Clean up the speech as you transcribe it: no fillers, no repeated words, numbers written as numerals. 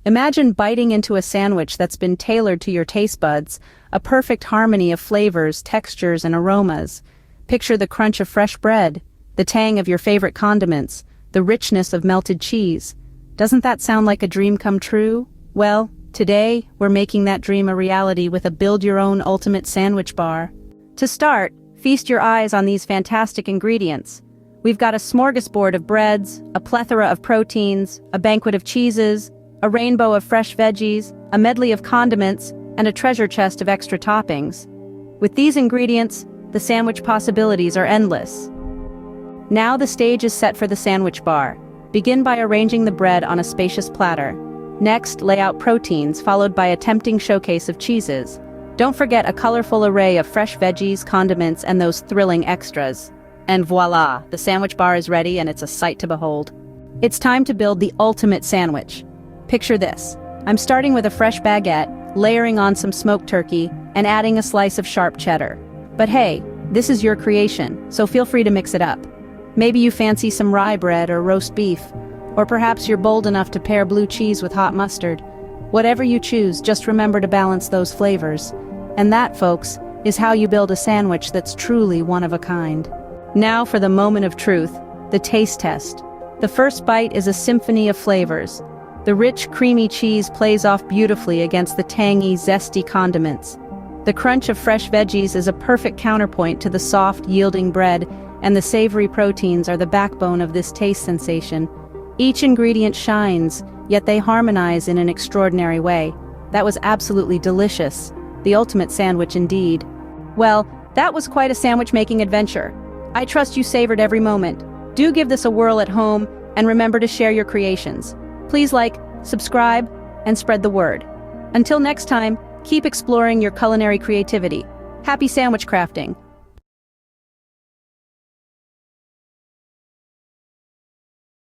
Imagine biting into a sandwich that's been tailored to your taste buds, a perfect harmony of flavors, textures, and aromas. Picture the crunch of fresh bread, the tang of your favorite condiments, the richness of melted cheese. Doesn't that sound like a dream come true? Well, today, we're making that dream a reality with a build-your-own ultimate sandwich bar. To start, feast your eyes on these fantastic ingredients. We've got a smorgasbord of breads, a plethora of proteins, a banquet of cheeses, a rainbow of fresh veggies, a medley of condiments, and a treasure chest of extra toppings. With these ingredients, the sandwich possibilities are endless. Now the stage is set for the sandwich bar. Begin by arranging the bread on a spacious platter. Next, lay out proteins, followed by a tempting showcase of cheeses. Don't forget a colorful array of fresh veggies, condiments, and those thrilling extras. And voila, the sandwich bar is ready and it's a sight to behold. It's time to build the ultimate sandwich. Picture this. I'm starting with a fresh baguette, layering on some smoked turkey, and adding a slice of sharp cheddar. But hey, this is your creation, so feel free to mix it up. Maybe you fancy some rye bread or roast beef, or perhaps you're bold enough to pair blue cheese with hot mustard. Whatever you choose, just remember to balance those flavors. And that, folks, is how you build a sandwich that's truly one of a kind. Now for the moment of truth, the taste test. The first bite is a symphony of flavors. The rich, creamy cheese plays off beautifully against the tangy, zesty condiments. The crunch of fresh veggies is a perfect counterpoint to the soft, yielding bread, and the savory proteins are the backbone of this taste sensation. Each ingredient shines, yet they harmonize in an extraordinary way. That was absolutely delicious. The ultimate sandwich indeed. Well, that was quite a sandwich-making adventure. I trust you savored every moment. Do give this a whirl at home, and remember to share your creations. Please like, subscribe, and spread the word. Until next time, keep exploring your culinary creativity. Happy sandwich crafting!